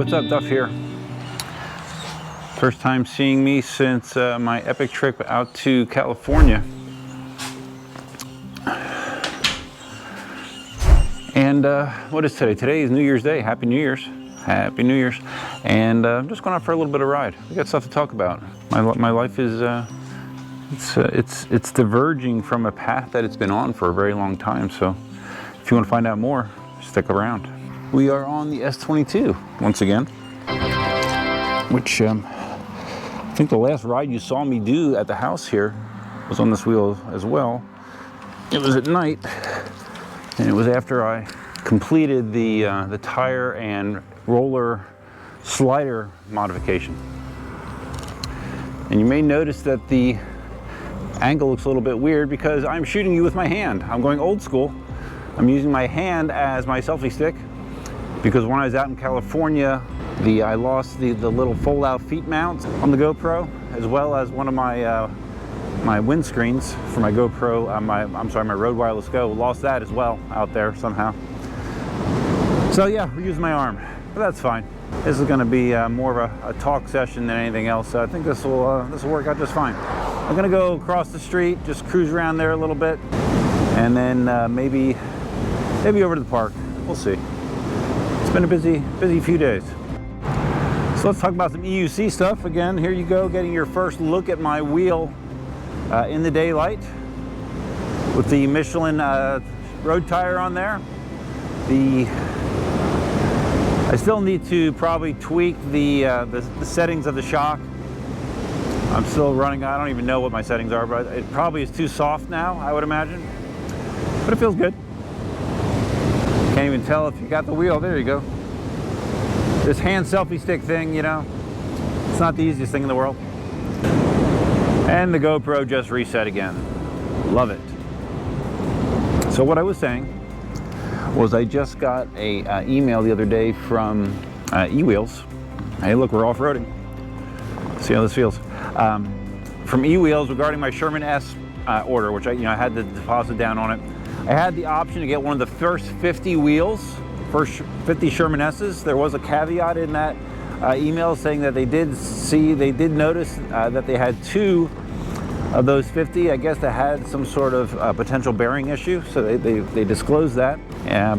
what's up? Duff here. First time seeing me since my epic trip out to California. And what is today? Today is New Year's Day. Happy New Year's. Happy New Year's. And I'm just going out for a little bit of ride. We got stuff to talk about. My life is, it's diverging from a path that it's been on for a very long time. So if you want to find out more, stick around. We are on the S22 once again, which I think the last ride you saw me do at the house here was on this wheel as well. It was at night, and it was after I completed the tire and roller slider modification. And you may notice that the angle looks a little bit weird because I'm shooting you with my hand. I'm going old school. I'm using my hand as my selfie stick because when I was out in California, I lost the little fold-out feet mount on the GoPro, as well as one of my my windscreens for my GoPro. My Rode Wireless Go. Lost that as well out there somehow. So yeah, we're using my arm, but that's fine. This is going to be more of a talk session than anything else. So I think this will work out just fine. I'm going to go across the street, just cruise around there a little bit, and then maybe over to the park. We'll see. It's been a busy few days. So let's talk about some EUC stuff. Again, here you go, getting your first look at my wheel in the daylight with the Michelin road tire on there. I still need to probably tweak the settings of the shock. I'm still running, I don't even know what my settings are, but it probably is too soft now, I would imagine. But it feels good. Can't even tell if you got the wheel. There you go. This hand selfie stick thing, you know, it's not the easiest thing in the world. And the GoPro just reset again. Love it. So what I was saying was I just got a email the other day from eWheels. Hey, look, we're off-roading. See how this feels. From eWheels regarding my Sherman S order, which I had the deposit down on it. I had the option to get one of the first 50 wheels, first 50 Sherman S's. There was a caveat in that email saying that they did notice that they had 2 of those 50, I guess, that had some sort of potential bearing issue. So they disclosed that.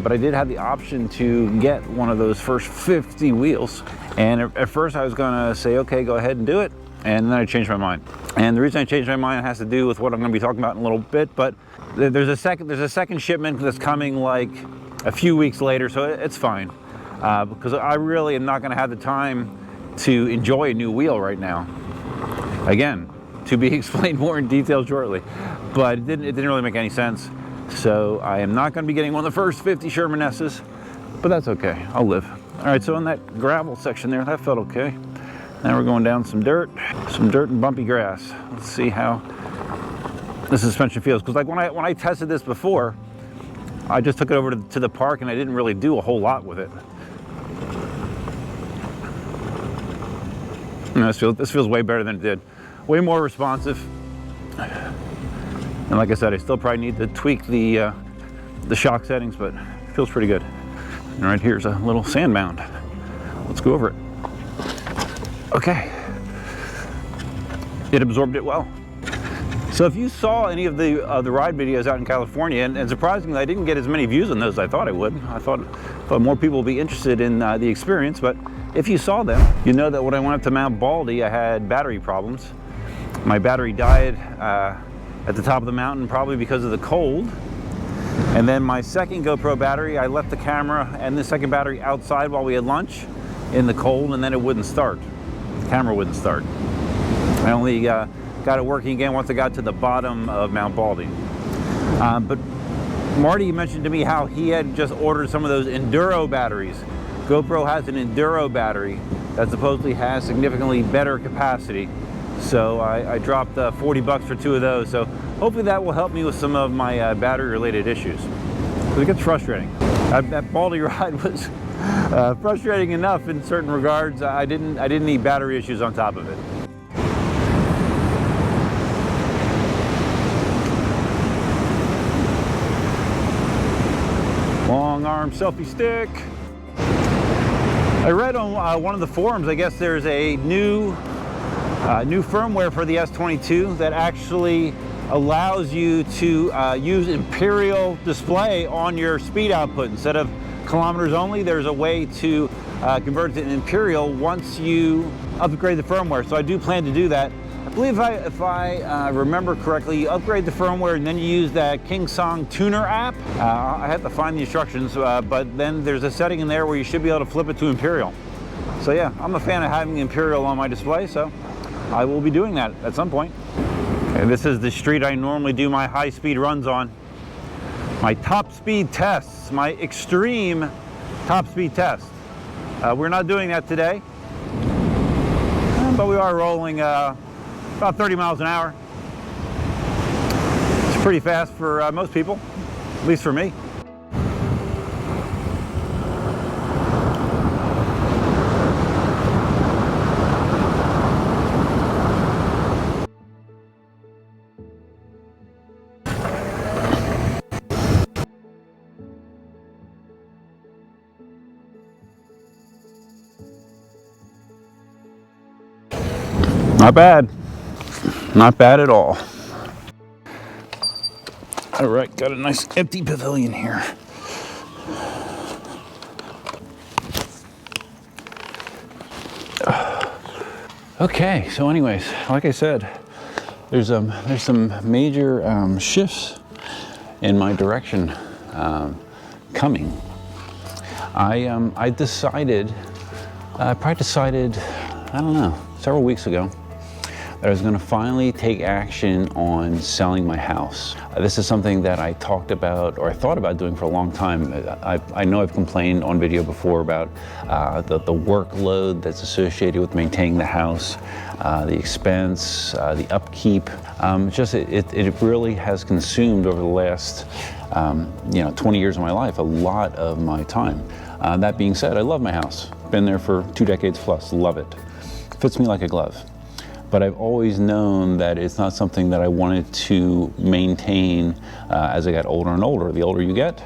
But I did have the option to get one of those first 50 wheels. And at first I was gonna say, okay, go ahead and do it. And then I changed my mind. And the reason I changed my mind has to do with what I'm gonna be talking about in a little bit, but there's a second shipment that's coming like a few weeks later, so it's fine. Because I really am not gonna have the time to enjoy a new wheel right now. Again, to be explained more in detail shortly, but it didn't really make any sense. So I am not gonna be getting one of the first 50 Sherman S's, but that's okay, I'll live. All right, so on that gravel section there, that felt okay. Now we're going down some dirt and bumpy grass. Let's see how the suspension feels. Because like when I tested this before, I just took it over to the park and I didn't really do a whole lot with it. This feels way better than it did. Way more responsive. And like I said, I still probably need to tweak the shock settings, but it feels pretty good. And right here's a little sand mound. Let's go over it. Okay, it absorbed it well. So if you saw any of the ride videos out in California, and surprisingly, I didn't get as many views on those as I thought I would. I thought more people would be interested in the experience, but if you saw them, you know that when I went up to Mount Baldy, I had battery problems. My battery died at the top of the mountain, probably because of the cold. And then my second GoPro battery, I left the camera and the second battery outside while we had lunch in the cold, and then it wouldn't start. The camera wouldn't start. I only got it working again once I got to the bottom of Mount Baldy. But Marty mentioned to me how he had just ordered some of those Enduro batteries. GoPro has an Enduro battery that supposedly has significantly better capacity. So I dropped 40 bucks for 2 of those. So hopefully that will help me with some of my battery related issues. Because it gets frustrating. That Baldy ride was frustrating enough in certain regards. I didn't need battery issues on top of it. Long arm selfie stick. I read on one of the forums, I guess there's a new firmware for the S22 that actually allows you to use imperial display on your speed output. Instead of kilometers only, there's a way to convert it to imperial once you upgrade the firmware. So I do plan to do that. I believe if I remember correctly, you upgrade the firmware and then you use that KingSong tuner app. I have to find the instructions, but then there's a setting in there where you should be able to flip it to imperial. So yeah, I'm a fan of having imperial on my display, so I will be doing that at some point. Okay, this is the street I normally do my high-speed runs on. My top speed tests, my extreme top speed test. We're not doing that today, but we are rolling about 30 miles an hour. It's pretty fast for most people, at least for me. Not bad. Not bad at all. All right, got a nice empty pavilion here. Okay, so anyways, like I said, there's some major shifts in my direction coming. I probably decided, I don't know, several weeks ago, that I was going to finally take action on selling my house. This is something that I talked about, or I thought about doing for a long time. I know I've complained on video before about the workload that's associated with maintaining the house, the expense, the upkeep. It really has consumed over the last 20 years of my life a lot of my time. That being said, I love my house. Been there for 2 decades plus, love it. Fits me like a glove. But I've always known that it's not something that I wanted to maintain as I got older and older. The older you get,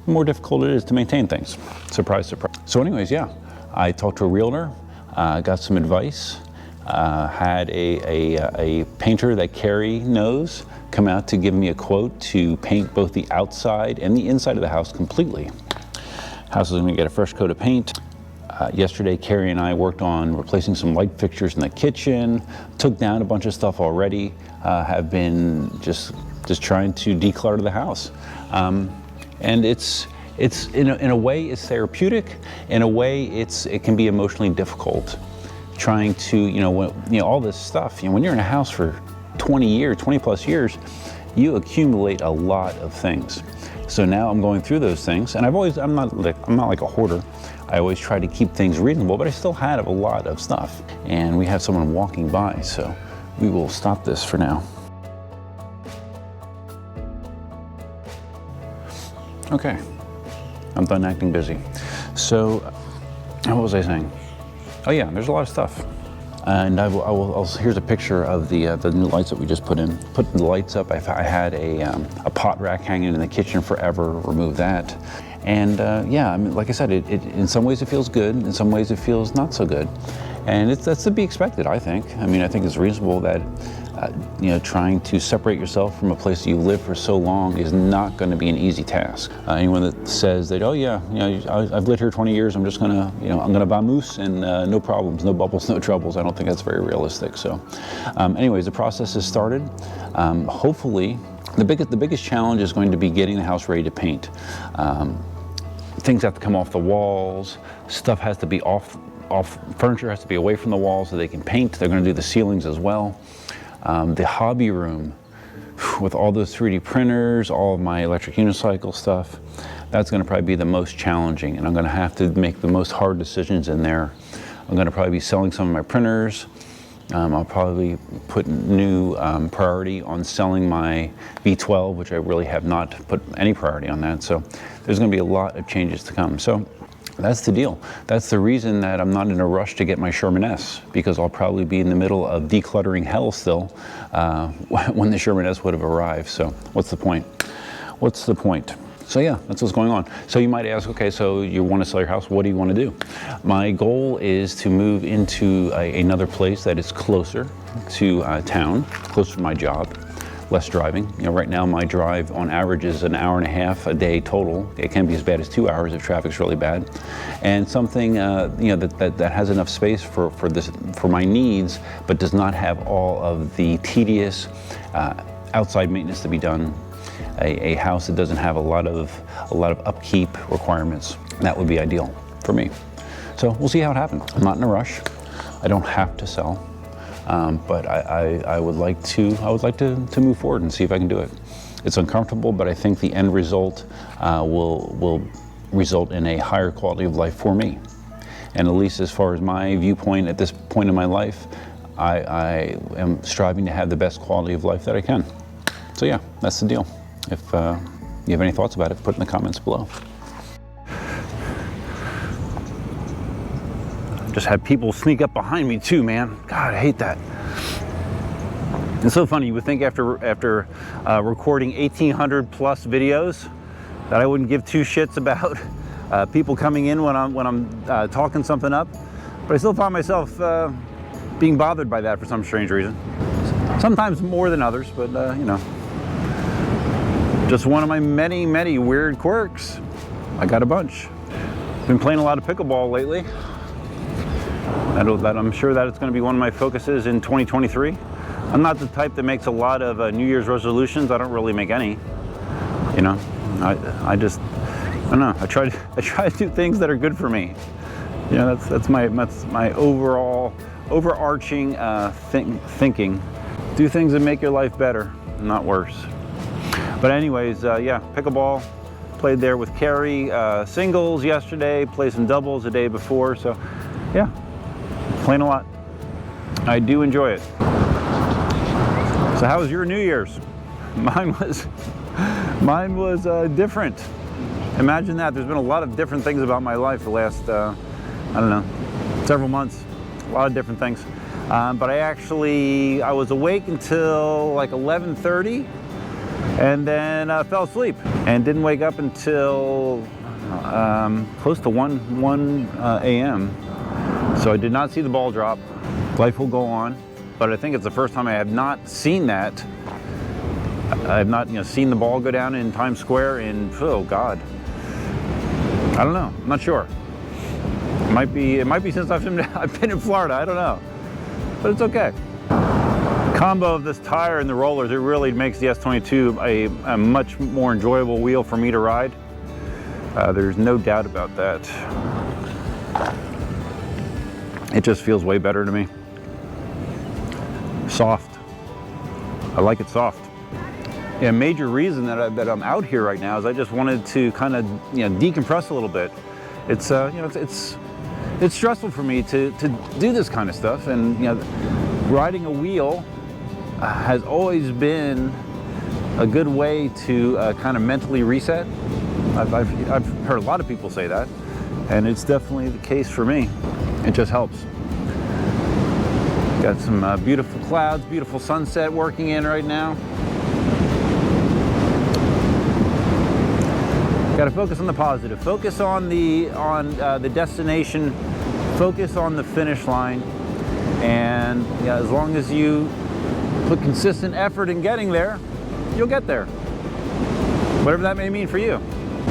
the more difficult it is to maintain things. Surprise, surprise. So anyways, yeah, I talked to a realtor, got some advice, had a painter that Carrie knows come out to give me a quote to paint both the outside and the inside of the house completely. House is gonna get a fresh coat of paint. Yesterday, Carrie and I worked on replacing some light fixtures in the kitchen, took down a bunch of stuff already, have been just trying to declutter the house. And it's in a way it's therapeutic, in a way it can be emotionally difficult. Trying to, all this stuff, when you're in a house for 20 plus years, you accumulate a lot of things. So now I'm going through those things, and I'm not like a hoarder. I always try to keep things reasonable, but I still have a lot of stuff. And we have someone walking by, so we will stop this for now. Okay, I'm done acting busy. So, what was I saying? Oh yeah, there's a lot of stuff. And here's a picture of the new lights that we just put in. Put the lights up. I had a pot rack hanging in the kitchen forever. Remove that. And yeah, I mean, like I said, in some ways it feels good. In some ways it feels not so good. And that's to be expected, I think. I mean, I think it's reasonable that trying to separate yourself from a place that you lived for so long is not going to be an easy task. Anyone that says that, oh yeah, I've lived here 20 years, I'm just gonna, I'm gonna vamoose and no problems, no bubbles, no troubles. I don't think that's very realistic. So, anyways, the process has started. Hopefully, the biggest challenge is going to be getting the house ready to paint. Things have to come off the walls. Stuff has to be off. Furniture has to be away from the walls so they can paint. They're going to do the ceilings as well. The hobby room with all those 3D printers, all of my electric unicycle stuff, that's going to probably be the most challenging, and I'm going to have to make the most hard decisions in there. I'm going to probably be selling some of my printers. I'll probably put new priority on selling my V12, which I really have not put any priority on that. So there's going to be a lot of changes to come. So that's the deal. That's the reason that I'm not in a rush to get my Sherman S, because I'll probably be in the middle of decluttering hell still when the Sherman S would have arrived. So what's the point? What's the point? So yeah, that's what's going on. So you might ask, okay, so you want to sell your house, what do you want to do? My goal is to move into another place that is closer to town, closer to my job, less driving. You know, right now my drive on average is an hour and a half a day total. It can be as bad as 2 hours if traffic's really bad. And something you know, that has enough space for my needs, but does not have all of the tedious outside maintenance to be done. A house that doesn't have a lot of upkeep requirements. That would be ideal for me. So we'll see how it happens. I'm not in a rush. I don't have to sell, but I would like to move forward and see if I can do it. It's uncomfortable, but I think the end result will result in a higher quality of life for me. And at least as far as my viewpoint at this point in my life, I am striving to have the best quality of life that I can. So yeah, that's the deal. If you have any thoughts about it, put in the comments below. Just had people sneak up behind me too, man. God, I hate that. It's so funny. You would think after recording 1,800 plus videos that I wouldn't give two shits about people coming in when I'm talking something up, but I still find myself being bothered by that for some strange reason. Sometimes more than others, but you know. Just one of my many, many weird quirks. I got a bunch. Been playing a lot of pickleball lately. I'm sure that it's going to be one of my focuses in 2023. I'm not the type that makes a lot of New Year's resolutions. I don't really make any. You know, I don't know. I try to do things that are good for me. You know, that's my overall overarching thinking. Do things that make your life better, not worse. But anyways, yeah, pickleball, played there with Carrie, singles yesterday, played some doubles the day before, so yeah, playing a lot. I do enjoy it. So how was your New Year's? Mine was different. Imagine that. There's been a lot of different things about my life the last, I don't know, several months, a lot of different things. But I was awake until like 11:30. And then fell asleep and didn't wake up until close to 1 a.m. So I did not see the ball drop. Life will go on, but I think it's the first time I have not seen that. I have not, seen the ball go down in Times Square in, oh God, I don't know. I'm not sure. It might be since I've been in Florida. I don't know, but it's okay. Combo of this tire and the rollers, it really makes the S22 a much more enjoyable wheel for me to ride. There's no doubt about that. It just feels way better to me. Soft. I like it soft. Yeah, a major reason that I'm out here right now is I just wanted to kind of decompress a little bit. It's it's stressful for me to do this kind of stuff, and riding a wheel has always been a good way to kind of mentally reset. I've heard a lot of people say that, and it's definitely the case for me. It just helps. Got some beautiful clouds, beautiful sunset working in right now. Got to focus on the positive. Focus on the destination. Focus on the finish line, and as long as you put consistent effort in getting there, you'll get there. Whatever that may mean for you.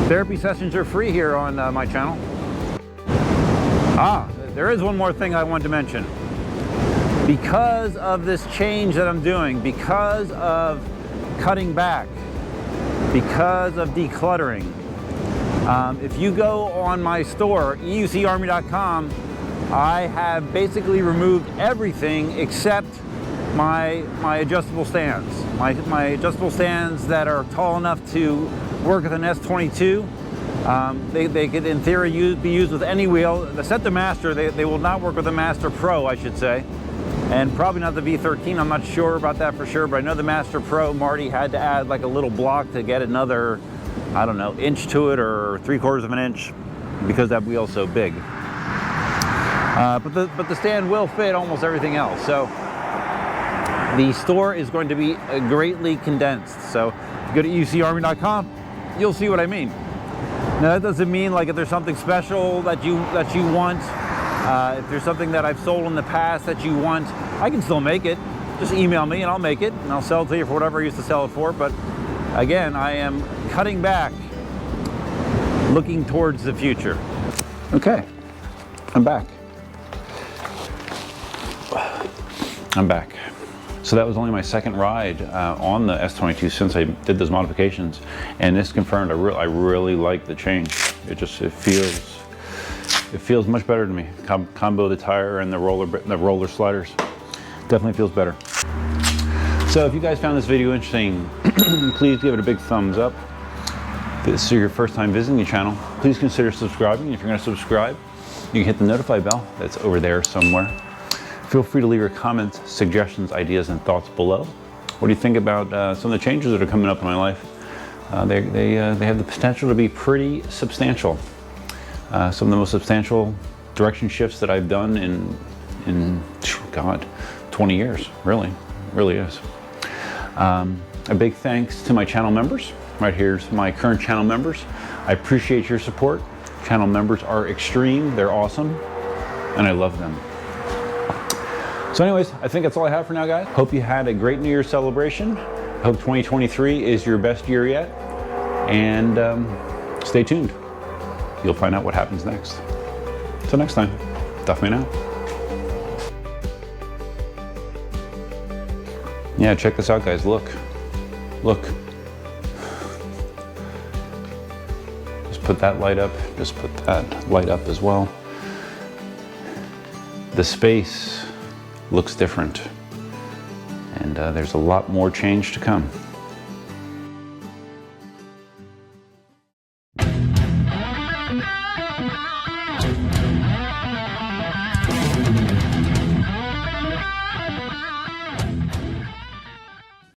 Therapy sessions are free here on my channel. There is one more thing I want to mention. Because of this change that I'm doing, because of cutting back, because of decluttering, if you go on my store, eucarmy.com, I have basically removed everything except my adjustable stands. My adjustable stands that are tall enough to work with an S22. They could, in theory, be used with any wheel. The Set the Master, they will not work with the Master Pro, I should say. And probably not the V13, I'm not sure about that for sure, but I know the Master Pro, Marty had to add like a little block to get another, I don't know, inch to it or 3/4 of an inch because that wheel's so big. But the stand will fit almost everything else. So the store is going to be greatly condensed. So if you go to eucarmy.com, you'll see what I mean. Now that doesn't mean like if there's something special that you want, if there's something that I've sold in the past that you want, I can still make it. Just email me and I'll make it and I'll sell it to you for whatever I used to sell it for. But again, I am cutting back, looking towards the future. Okay, I'm back. I'm back. So that was only my second ride on the S22 since I did those modifications, and this confirmed I really like the change. It feels much better to me. Combo the tire and the roller sliders definitely feels better. So if you guys found this video interesting, please give it a big thumbs up. If this is your first time visiting the channel, please consider subscribing. If you're going to subscribe, you can hit the notify bell that's over there somewhere. Feel free to leave your comments, suggestions, ideas, and thoughts below. What do you think about some of the changes that are coming up in my life? They have the potential to be pretty substantial. Some of the most substantial direction shifts that I've done in God, 20 years, really is. A big thanks to my channel members. Right here's my current channel members. I appreciate your support. Channel members are extreme, they're awesome, and I love them. So anyways, I think that's all I have for now, guys. Hope you had a great New Year's celebration. I hope 2023 is your best year yet. And stay tuned. You'll find out what happens next. Till next time, Duff Me Now. Yeah, check this out, guys. Look. Just put that light up. Just put that light up as well. The space looks different, and there's a lot more change to come.